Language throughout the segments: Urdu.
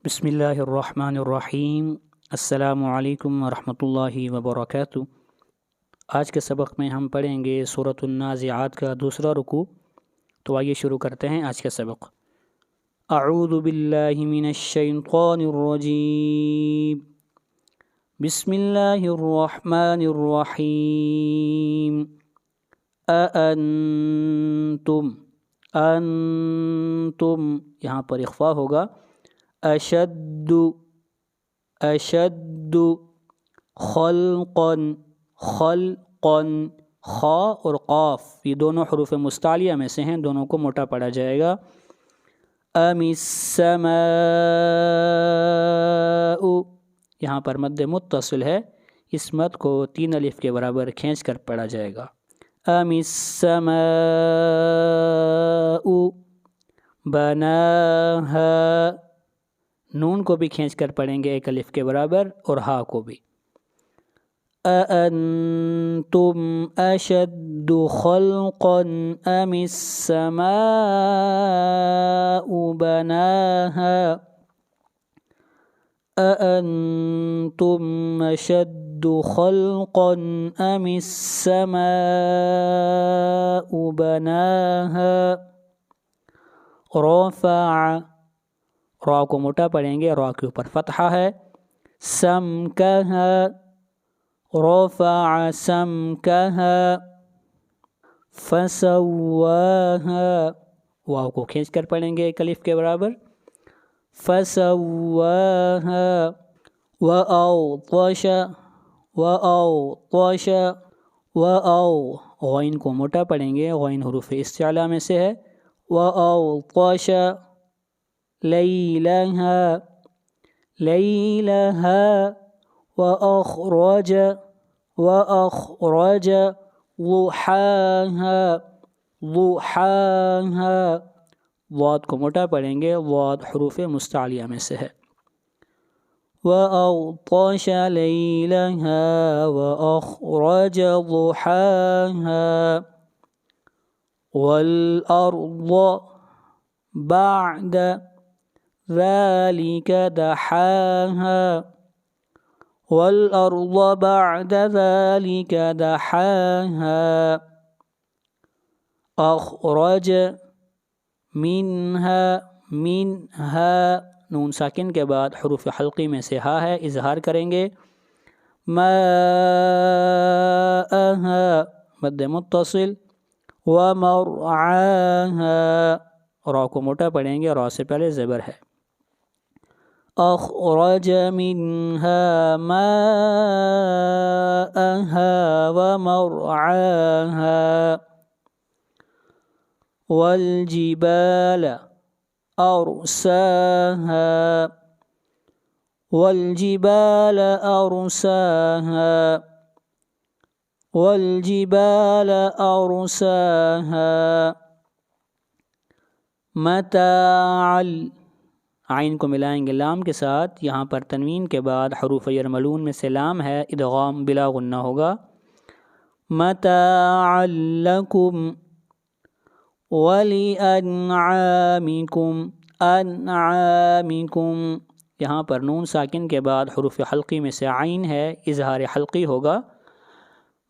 بسم اللہ الرحمن الرحیم۔ السلام علیکم ورحمۃ اللہ وبرکاتہ۔ آج کے سبق میں ہم پڑھیں گے سورۃ النازعات کا دوسرا رکوع۔ تو آئیے شروع کرتے ہیں آج کا سبق۔ اعوذ باللہ من الشیطان الرجیم، بسم اللہ الرحمن الرحیم۔ انتم یہاں پر اخفا ہوگا۔ اشد خلقا خا اور قاف یہ دونوں حروف مستعلیہ میں سے ہیں، دونوں کو موٹا پڑھا جائے گا۔ ام السماء یہاں پر مد متصل ہے، اس مد کو 3 الف کے برابر کھینچ کر پڑھا جائے گا۔ ام السماء بناہا، نون کو بھی کھینچ کر پڑھیں گے 1 الف کے برابر، اور ہا کو بھی۔ اَأَنْتُمْ أَشَدُّ خَلْقًا أَمِ السَّمَاءُ بَنَاهَا أَأَنْتُمْ أَشَدُّ خَلْقًا أَمِ السَّمَاءُ بَنَاهَا رَفَعَ، را کو موٹا پڑھیں گے، را کے اوپر فتحہ ہے۔ سمکہا، رفع سمکہا۔ فسواہا، واو کو کھینچ کر پڑھیں گے 1 الف کے برابر۔ فسواہا وأوطش، غین کو موٹا پڑھیں گے، غین حروف استعلاء میں سے ہے۔ وأوطش لیلہا وأخرج ضحاہا، ضاد کو موٹا پڑھیں گے، ضاد حروف مستعلیہ میں سے ہے۔ وأغطش لیلہا وأخرج ضحاہا والأرض بعد ذلك دحاها والأرض بعد ذلك دحاها أخرج منها نون ساکن کے بعد حروف حلقی میں سے ہا ہے، اظہار کریں گے۔ ماءها مد متصل۔ ومرعاها، را کو موٹا پڑھیں گے، را سے پہلے زبر ہے۔ اخرج منها ماءها ومرعاها والجبال أرساها متاعا، عین کو ملائیں گے لام کے ساتھ، یہاں پر تنوین کے بعد حروف یرملون میں سے لام ہے، ادغام بلا غنہ ہوگا۔ متاعا لکم ولانعامکم، انعامکم یہاں پر نون ساکن کے بعد حروف حلقی میں سے عین ہے، اظہار حلقی ہوگا۔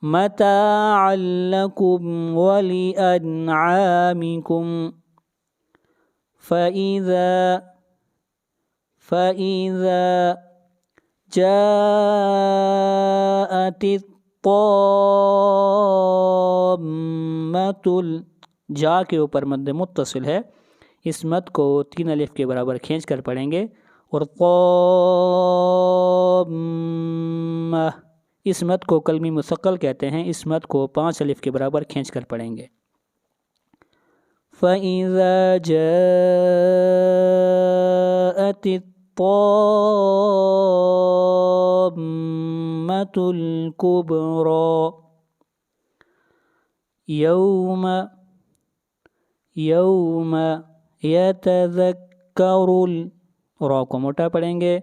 متاعا لکم ولانعامکم فَإِذَا جَاءَتِ الطَّامَّةُ، جا کے اوپر مد متصل ہے، اس مد کو 3 الف کے برابر کھینچ کر پڑھیں گے، اور طامہ اس مد کو کلمی مثقل کہتے ہیں، اس مد کو 5 الف کے برابر کھینچ کر پڑھیں گے۔ فَإِذَا جَاءَتِ الطَّامَّةُ الْكُبْرَى یوم یتذکر، را کو موٹا پڑھیں گے،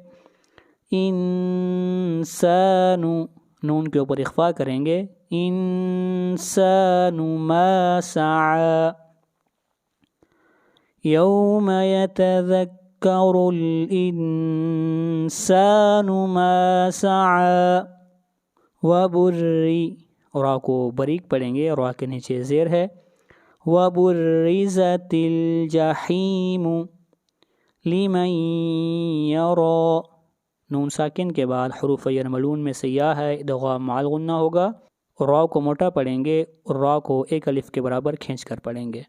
انسان نون کے اوپر اخفا کریں گے، انسان ما سعى یوم یتذکر يذكر الإنسان ما سعى وبری، را کو بریک پڑھیں گے، را کے نیچے زیر ہے، وبرزت الجحیم لمن یرا، نون ساکن کے بعد حروف یرملون میں سے یا ہے، ادغام مع الغنہ ہوگا، را کو موٹا پڑھیں گے اور را کو ایک الف کے برابر کھینچ کر پڑھیں گے،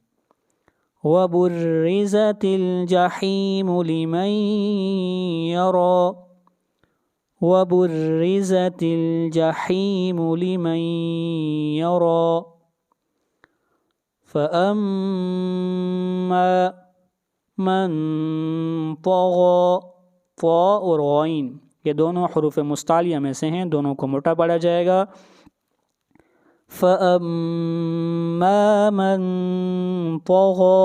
وبرزت الجحیم لمن یرا، وبرزت الجحیم لمن یرا، فأما من طغى، طا اور غائن یہ دونوں حروف مستعلیہ میں سے ہیں، دونوں کو موٹا پڑھا جائے گا، فأما من طغى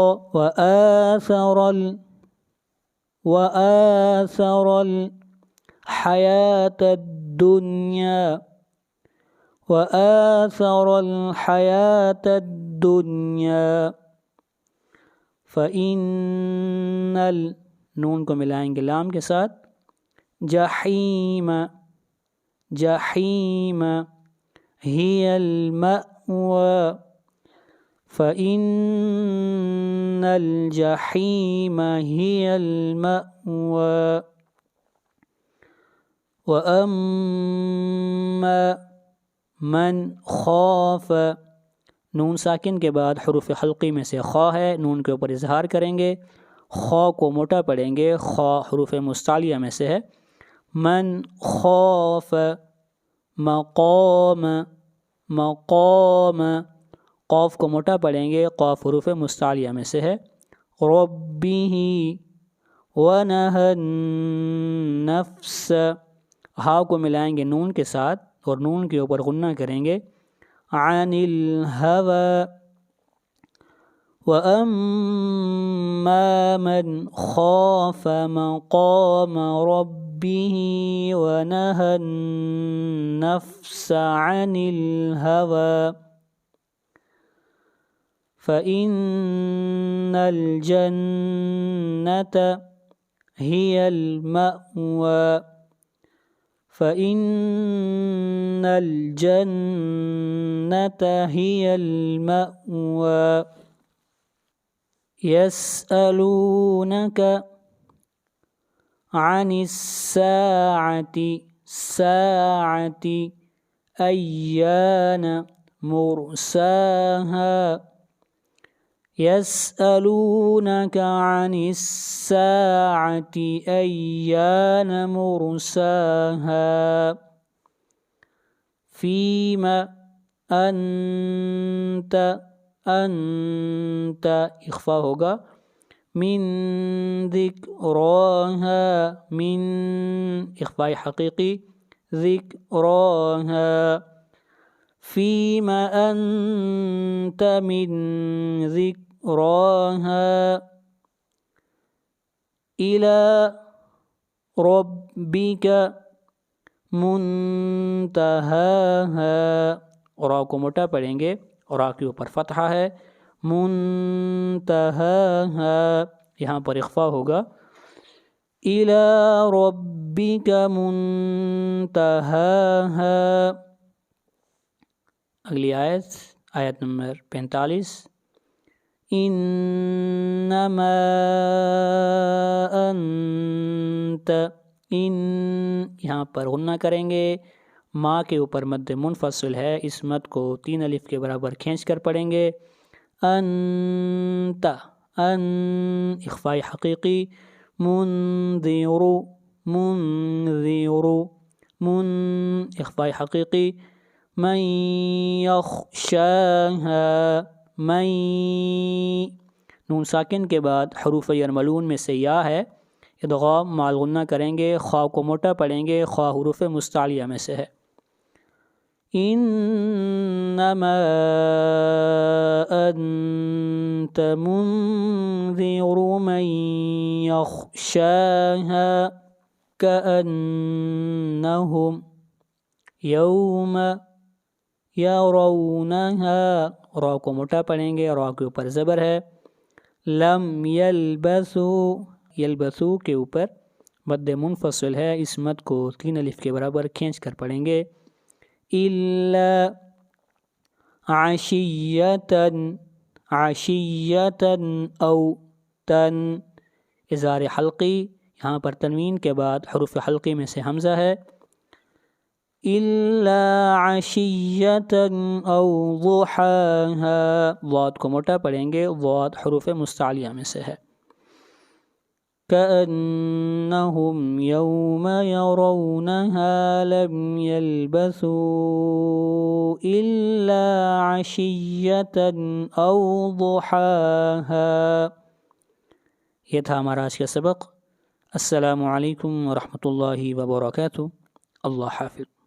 وآثر الحياة الدنيا، وآثر الحياة الدنيا، فإن نون کو ملائیں گے لام کے ساتھ، جحیم، جحیم هي المأوى، فإن الجحيم هي المأوى، وأما من خاف، نون ساکن کے بعد حروف حلقی میں سے خا ہے، نون کے اوپر اظہار کریں گے، خا کو موٹا پڑھیں گے، خا حروف مستعلیہ میں سے ہے، من خاف مقام، مقام، قاف کو موٹا پڑھیں گے، قاف حروف مستعلیہ میں سے ہے، ربہ ونہى النفس، ہا کو ملائیں گے نون کے ساتھ اور نون کے اوپر غنہ کریں گے، عن الہوى، وَأَمَّا مَنْ خَافَ مَقَامَ رَبِّهِ وَنَهَى النَّفْسَ عَنِ الْهَوَى فَإِنَّ الْجَنَّةَ هِيَ الْمَأْوَى، فَإِنَّ الْجَنَّةَ هِيَ الْمَأْوَى، يسألونك عن الساعة، ساعة أيان مرساها، يسألونك عن الساعة أيان مرساها، فيما أنت، انت اخفا ہوگا، من ذکراها، من اخفاء حقیقی، ذکراها، فیما انت من ذکراها، الى ربک منتہاها، را کو موٹا پڑھیں گے اور آ کے اوپر فتحہ ہے، منتہاها، یہاں پر اخفا ہوگا، الى ربک منتہاها۔ اگلی آیت، آیت نمبر 45، انما انت، ان یہاں پر غنہ کریں گے، ماں کے اوپر مد منفصل ہے، اس مد کو 3 الف کے برابر کھینچ کر پڑھیں گے، انت، ان اخفاء حقیقی، منذر، منذر، من اخفاء حقیقی، من یخشاها، من، نون ساکن کے بعد حروف یرملون میں سے یا ہے، ادغام مع الغنہ کریں گے، خا کو موٹا پڑھیں گے، خا حروف مستعلیہ میں سے ہے، انما انت منذر من یخشاها کأنہم یوم یرونها، را کو موٹا پڑھیں گے، را کے اوپر زبر ہے، لم یلبثوا، یلبثو کے اوپر مد منفصل ہے، اس مد کو 3 الف کے برابر کھینچ کر پڑھیں گے. الا عشیتن، عشیتن او تن، اظہار حلقی، یہاں پر تنوین کے بعد حروف حلقی میں سے حمزہ ہے. الا عشیتن او ضحاها، ضاد کو موٹا پڑھیں گے، ضاد حروف مستعلیہ میں سے ہے. كأنهم يوم يرونها لم يلبثوا إلا عشية أو ضحاها. یہ تھا ہمارا آج کا سبق. السلام علیکم ورحمۃ اللہ وبرکاتہ. اللہ حافظ.